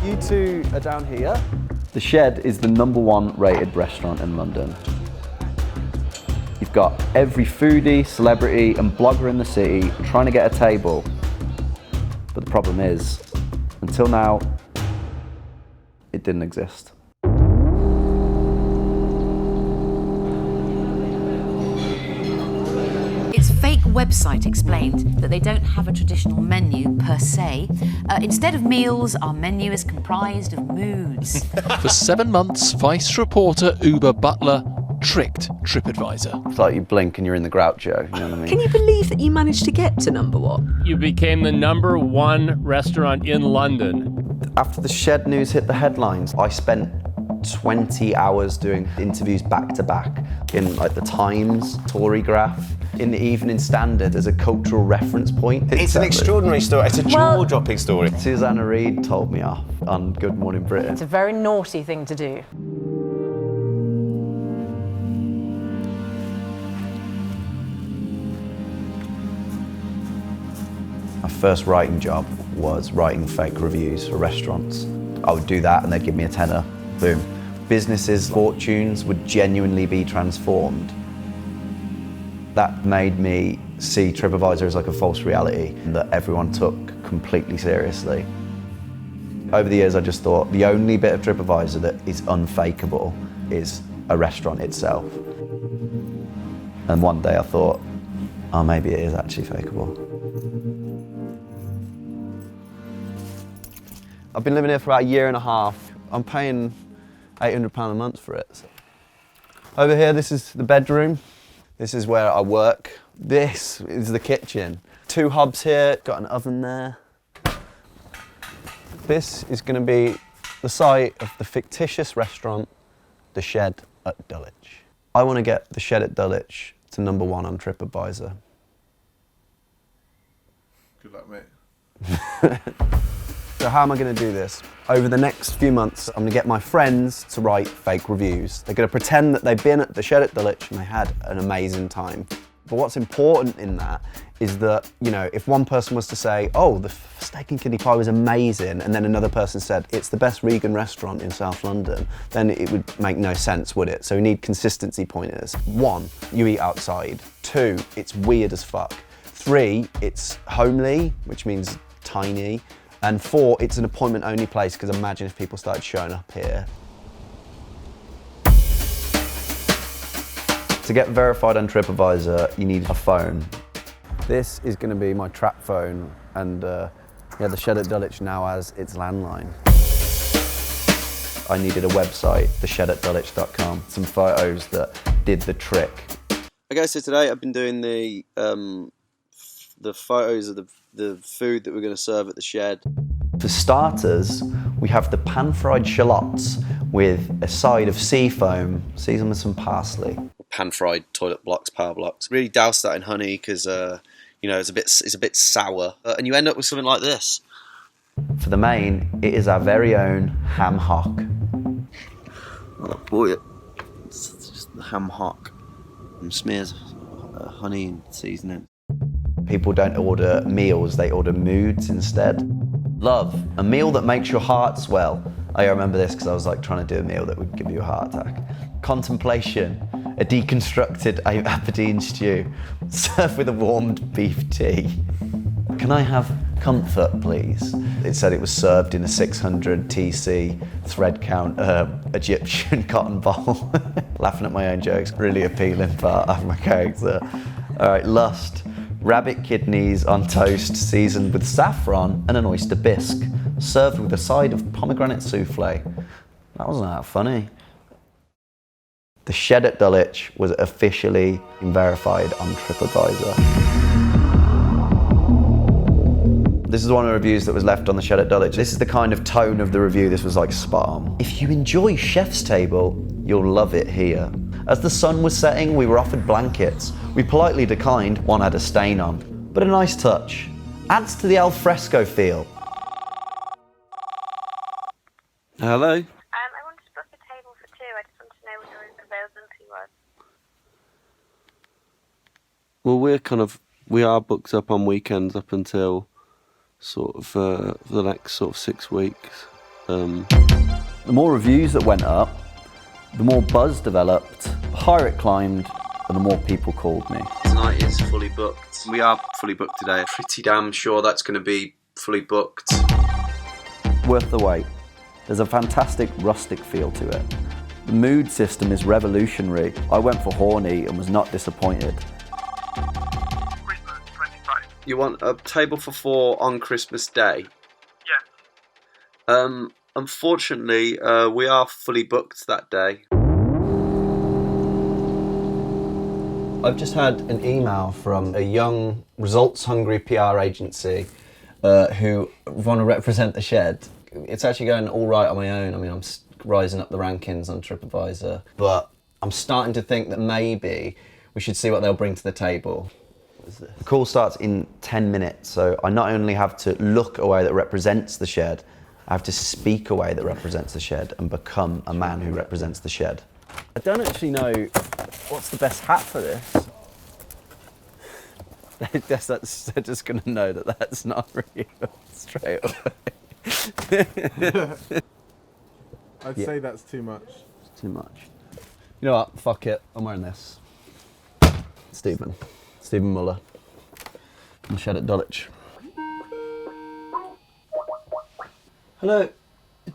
You two are down here. The Shed is the #1 rated restaurant in London. You've got every foodie, celebrity and blogger in the city trying to get a table. But the problem is, until now, it didn't exist. Its fake website explained that they don't have a traditional menu per se. Instead of meals, our menu is comprised of moods. For 7 months, Vice reporter Oobah Butler tricked TripAdvisor. It's like you blink and you're in the Groucho, you know what I mean? Can you believe that you managed to get to #1? You became the #1 restaurant in London. After the Shed news hit the headlines, I spent 20 hours doing interviews back to back in like the Times, Tory Graph, in the Evening Standard as a cultural reference point. It's an extraordinary story. It's a jaw-dropping story. Susanna Reid told me off on Good Morning Britain. It's a very naughty thing to do. My first writing job was writing fake reviews for restaurants. I would do that and they'd give me a tenner, boom. Businesses' fortunes would genuinely be transformed. That made me see TripAdvisor as like a false reality that everyone took completely seriously. Over the years I just thought the only bit of TripAdvisor that is unfakeable is a restaurant itself. And one day I thought, oh, maybe it is actually fakeable. I've been living here for about a year and a half. I'm paying £800 a month for it. So. Over here, this is the bedroom. This is where I work. This is the kitchen. 2 hobs here, got an oven there. This is going to be the site of the fictitious restaurant, The Shed at Dulwich. I want to get The Shed at Dulwich to #1 on TripAdvisor. Good luck, mate. So how am I going to do this? Over the next few months, I'm going to get my friends to write fake reviews. They're going to pretend that they've been at the Shed at Dulwich and they had an amazing time. But what's important in that is that, you know, if one person was to say, oh, the steak and kidney pie was amazing, and then another person said, it's the best vegan restaurant in South London, then it would make no sense, would it? So we need consistency pointers. 1, you eat outside. 2, it's weird as fuck. 3, it's homely, which means tiny. And 4, it's an appointment-only place, because imagine if people started showing up here. To get verified on TripAdvisor, you need a phone. This is going to be my trap phone, and yeah, the Shed at Dulwich now has its landline. I needed a website, theshedatdulwich.com, some photos that did the trick. Okay, so today I've been doing the photos of the food that we're going to serve at the Shed. For starters, we have the pan-fried shallots with a side of sea foam, seasoned with some parsley. Pan-fried toilet blocks, power blocks. Really douse that in honey because you know it's a bit sour, and you end up with something like this. For the main, it is our very own ham hock. Oh boy, it's just the ham hock and smears honey and seasoning. People don't order meals, they order moods instead. Love, a meal that makes your heart swell. I remember this because I was like trying to do a meal that would give you a heart attack. Contemplation, a deconstructed Aberdeen stew, served with a warmed beef tea. Can I have comfort, please? It said it was served in a 600 TC thread count Egyptian cotton bowl. Laughing at my own jokes, really appealing part of my character. All right, lust. Rabbit kidneys on toast seasoned with saffron and an oyster bisque, served with a side of pomegranate souffle. That wasn't that funny. The Shed at Dulwich was officially verified on TripAdvisor. This is one of the reviews that was left on the Shed at Dulwich. This is the kind of tone of the review. This was like spot on. If you enjoy Chef's Table, you'll love it here. As the sun was setting, we were offered blankets. We politely declined, one had a stain on, but a nice touch. Adds to the al fresco feel. Hello? I wanted to book a table for 2. I just wanted to know what your availability was. Well, we are booked up on weekends up until sort of for the next sort of 6 weeks. The more reviews that went up, the more buzz developed, the higher it climbed, and the more people called me. Tonight is fully booked. We are fully booked today. Pretty damn sure that's going to be fully booked. Worth the wait. There's a fantastic rustic feel to it. The mood system is revolutionary. I went for horny and was not disappointed. Christmas 25. You want a table for 4 on Christmas Day? Yeah. Unfortunately, we are fully booked that day. I've just had an email from a young, results-hungry PR agency who want to represent the shed. It's actually going all right on my own. I mean, I'm rising up the rankings on TripAdvisor, but I'm starting to think that maybe we should see what they'll bring to the table. What is this? The call starts in 10 minutes, so I not only have to look a way that represents the shed, I have to speak a way that represents the shed and become a man who represents the shed. I don't actually know what's the best hat for this. They're just going to know that that's not real straight away. I'd say that's too much. It's too much. You know what? Fuck it. I'm wearing this. Stephen Muller. I'm shed at Dulwich. Hello.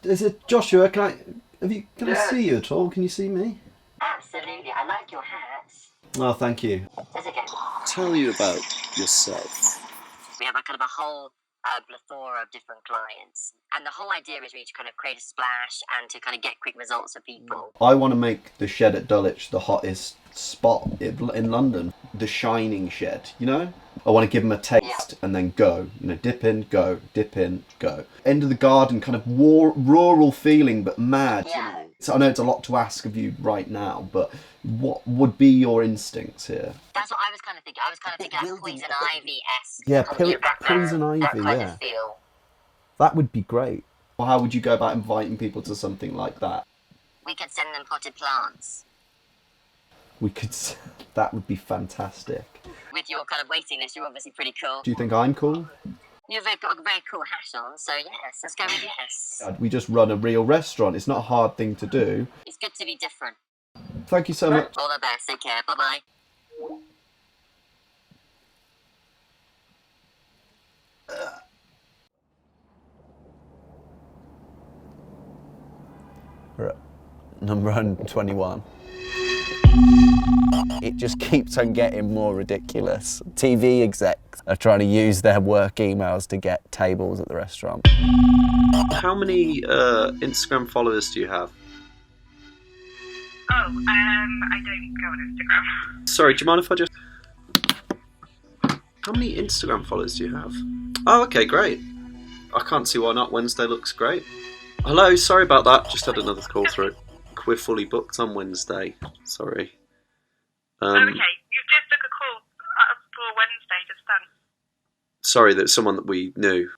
Is it Joshua? Can I see you at all? Can you see me? Absolutely. I like your hats. Oh, thank you. That's okay. Tell you about yourself. We have a kind of a whole plethora of different clients, and the whole idea is really to kind of create a splash and to kind of get quick results for people. I want to make the shed at Dulwich the hottest spot in London. The shining shed, you know? I want to give them a taste and then go. You know, dip in, go, dip in, go. End of the garden, kind of rural feeling, but mad. Yeah. So I know it's a lot to ask of you right now, but what would be your instincts here? That's what I was kind of thinking. I was kind of thinking like Poison Ivy-esque. Yeah, that Poison Ivy, that kind yeah. of feel. That would be great. Well, how would you go about inviting people to something like that? We could send them potted plants. That would be fantastic. With your kind of waiting list, you're obviously pretty cool. Do you think I'm cool? You've got a very cool hat on, so yes, let's go with yes. We just run a real restaurant. It's not a hard thing to do. It's good to be different. Thank you so much. All the best. Take care. Bye-bye. We're at number 121. It just keeps on getting more ridiculous. TV execs are trying to use their work emails to get tables at the restaurant. How many Instagram followers do you have? Oh, I don't go on Instagram. Sorry, do you mind if I just... How many Instagram followers do you have? Oh, okay, great. I can't see why not. Wednesday looks great. Hello, sorry about that. Just had another call through. We're fully booked on Wednesday. Sorry. Okay, you've just took a call for Wednesday, just done. Sorry, that's someone that we knew.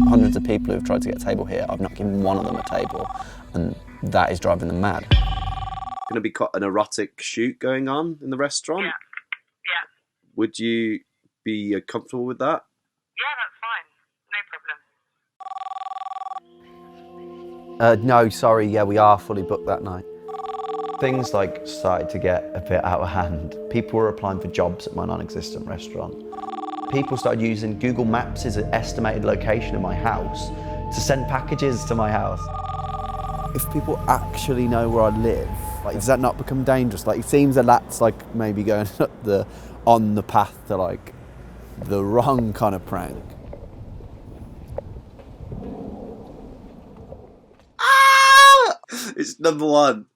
Hundreds of people who've tried to get a table here. I've not given one of them a table, and that is driving them mad. Going to be an erotic shoot going on in the restaurant? Yeah. Would you be comfortable with that? Yeah, that's fine. No problem. No, sorry, yeah, we are fully booked that night. Things started to get a bit out of hand. People were applying for jobs at my non-existent restaurant. People started using Google Maps as an estimated location of my house to send packages to my house. If people actually know where I live, does that not become dangerous? It seems that that's maybe going up on the path to the wrong kind of prank. It's number 1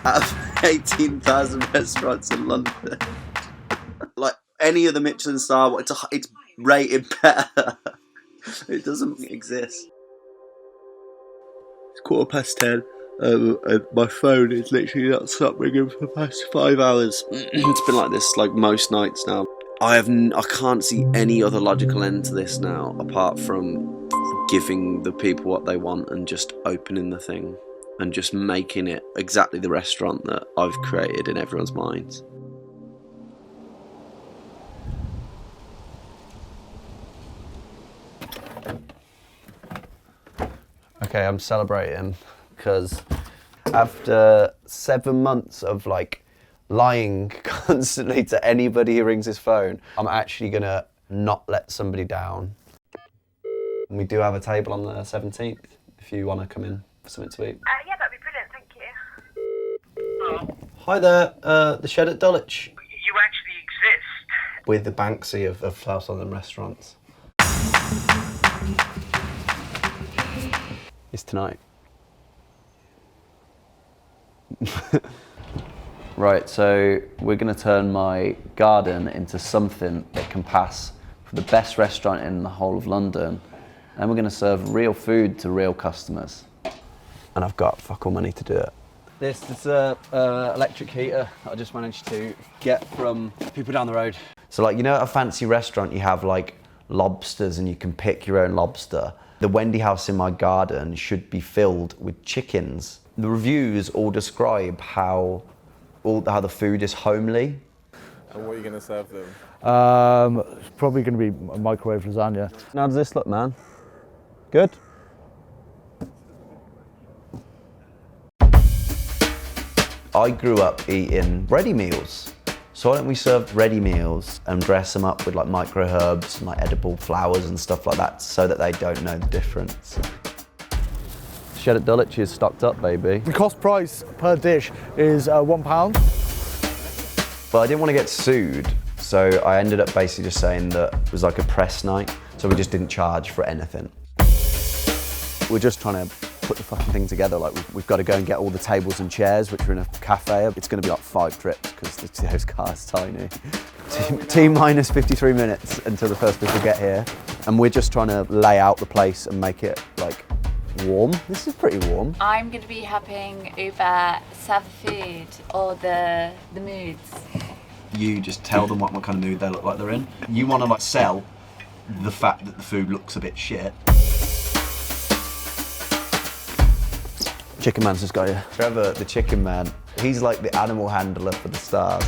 out of 18,000 restaurants in London. Any of the Michelin star, it's rated better. It doesn't exist. It's 10:15. And my phone is literally not stopped ringing for the past 5 hours. It's been like this most nights now. I can't see any other logical end to this now, apart from giving the people what they want and just opening the thing and just making it exactly the restaurant that I've created in everyone's minds. Okay, I'm celebrating because after 7 months of like lying constantly to anybody who rings his phone, I'm actually gonna not let somebody down. And we do have a table on the 17th if you want to come in for something to eat. Yeah, that'd be brilliant, thank you. Hi there, the shed at Dulwich. You actually exist. With the Banksy of South London restaurants. It's tonight. Right, so we're going to turn my garden into something that can pass for the best restaurant in the whole of London. And we're going to serve real food to real customers. And I've got fuck all money to do it. This is a electric heater I just managed to get from people down the road. So like, you know, at a fancy restaurant, you have like lobsters and you can pick your own lobster. The Wendy house in my garden should be filled with chickens. The reviews all describe how the food is homely. And what are you going to serve them? It's probably going to be a microwave lasagna. How does this look, man? Good? I grew up eating ready meals. So why don't we serve ready meals and dress them up with like micro herbs and like edible flowers and stuff like that so that they don't know the difference. Shed at Dulwich is stocked up, baby. The cost price per dish is £1. But I didn't want to get sued, so I ended up basically just saying that it was like a press night, so we just didn't charge for anything. We're just trying to put the fucking thing together. Like we've got to go and get all the tables and chairs, which are in a cafe. It's going to be like 5 trips because those cars are tiny. T minus 53 minutes until the first people get here, and we're just trying to lay out the place and make it like warm. This is pretty warm. I'm going to be helping Oobah serve food or the moods. You just tell them what kind of mood they look like they're in. You want to like sell the fact that the food looks a bit shit. Chicken man's just got you. Trevor, the chicken man, he's like the animal handler for the stars.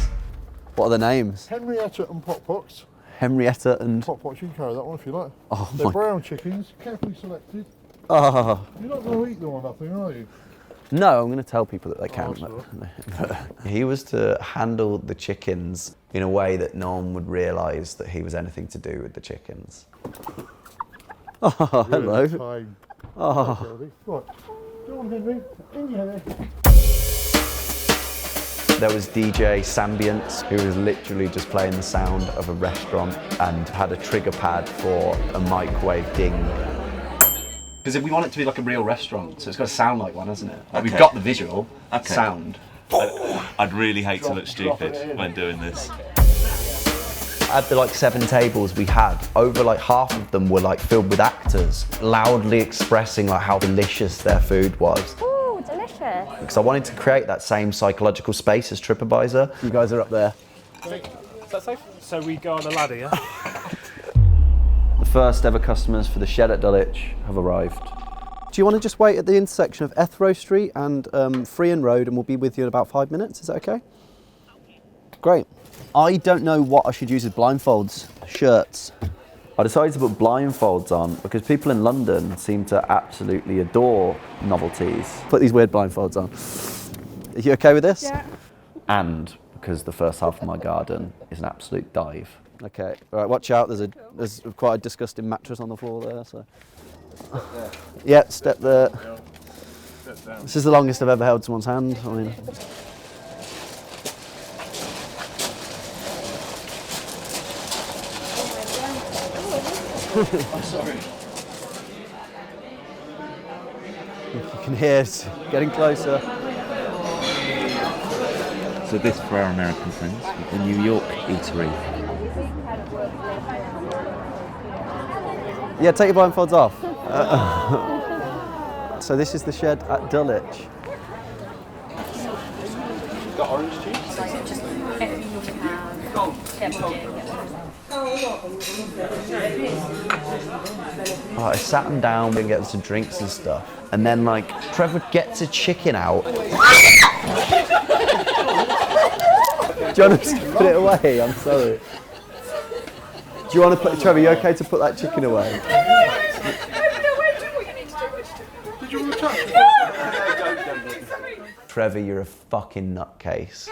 What are the names? Henrietta and Pot Pox. Henrietta and... Pot Pox, you can carry that one if you like. Oh, they're brown chickens, carefully selected. Oh. You're not going to eat them or nothing, are you? No, I'm going to tell people that they can. Oh, He was to handle the chickens in a way that no one would realise that he was anything to do with the chickens. Oh, hello. Time. Oh. Right. Go on, Henry. In you, Henry. There was DJ Sambience, who was literally just playing the sound of a restaurant and had a trigger pad for a microwave ding. Because we want it to be like a real restaurant, so it's got to sound like one, hasn't it? Like we've got the visual, sound. I'd really hate to look stupid when doing this. At the like 7 tables we had, over like half of them were like filled with actors, loudly expressing like how delicious their food was. Ooh, delicious. Because I wanted to create that same psychological space as TripAdvisor. You guys are up there. Is that safe? So we go on a ladder, yeah? The first ever customers for the shed at Dulwich have arrived. Do you want to just wait at the intersection of Ethrow Street and Freehan Road, and we'll be with you in about 5 minutes? Is that okay? Great. I don't know what I should use as blindfolds. Shirts. I decided to put blindfolds on because people in London seem to absolutely adore novelties. Put these weird blindfolds on. Are you okay with this? Yeah. And because the first half of my garden is an absolute dive. Okay, all right, watch out. There's quite a disgusting mattress on the floor there. So. Yeah, step there. This is the longest I've ever held someone's hand. I mean. I'm sorry. You can hear it getting closer. So this for our American friends, the New York eatery. Yeah, take your blindfolds off. So this is the shed at Dulwich. Got orange juice? I sat him down and get some drinks and stuff, and then like Trevor gets a chicken out. Do you want to put it away? I'm sorry. Do you want to put Trevor? You okay to put that chicken away? Did Trevor, you're a fucking nutcase.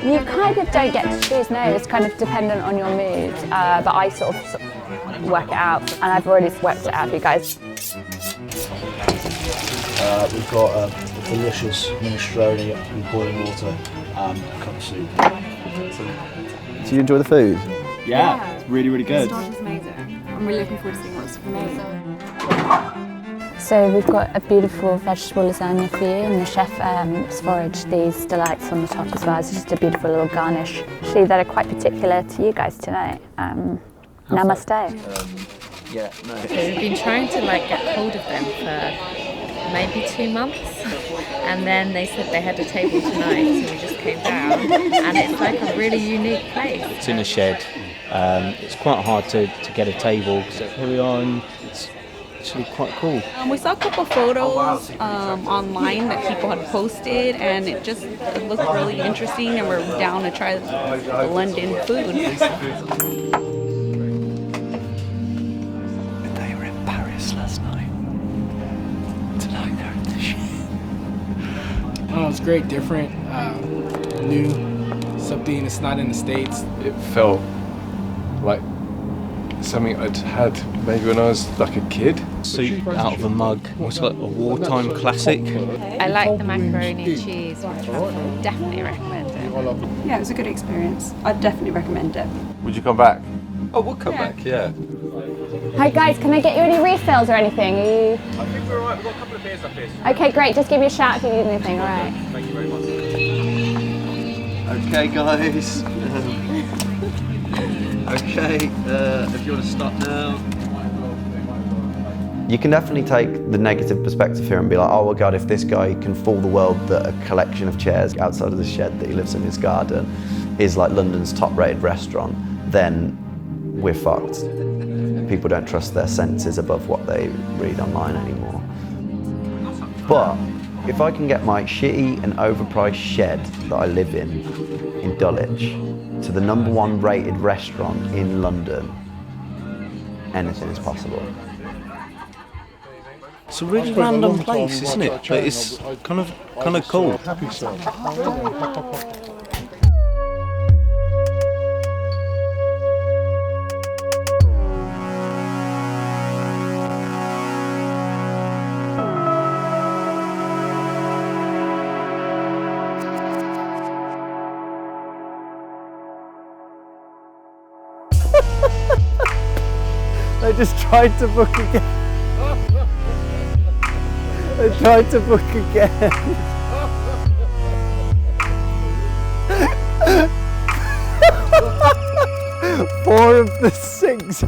You kind of don't get to choose, no, it's kind of dependent on your mood, but I sort of work it out, and I've already worked it out for you guys. We've got a delicious minestrone with boiling water and a cup of soup. Do you enjoy the food? Yeah, it's really, really good. This is amazing. I'm really looking forward to seeing what's amazing. So we've got a beautiful vegetable lasagna for you, and the chef foraged these delights on the top as well. It's just a beautiful little garnish. Actually, that are quite particular to you guys tonight. Namaste. Yeah, no. So we've been trying to get hold of them for maybe 2 months, and then they said they had a table tonight, so we just came down, and it's like a really unique place. It's in a shed. It's quite hard to get a table. So here we are, and it's actually quite cool. We saw a couple photos online that people had posted, and it looked really interesting, and we're down to try the London food. They were in Paris last night. Tonight they're in the shed. It's great, different, new, something that's not in the States. It felt like something I'd had maybe when I was like a kid. Soup out of a mug. It's like a wartime classic. I like the macaroni and cheese with truffle. Definitely recommend it. Yeah, it was a good experience. I'd definitely recommend it. Would you come back? Oh, we'll come back, yeah. Hi guys, can I get you any refills or anything? I think we're alright, we've got a couple of beers up here. Okay, great, just give me a shout if you need anything, alright. Thank you very much. Okay, guys. Okay, if you want to stop now. You can definitely take the negative perspective here and be like, oh my God, if this guy can fool the world that a collection of chairs outside of the shed that he lives in his garden is like London's top-rated restaurant, then we're fucked. People don't trust their senses above what they read online anymore. But if I can get my shitty and overpriced shed that I live in Dulwich, to the #1 rated restaurant in London, anything is possible. It's a really random place, isn't it? But it's kind of cool. They just tried to book again. They tried to book again. 4 of the 6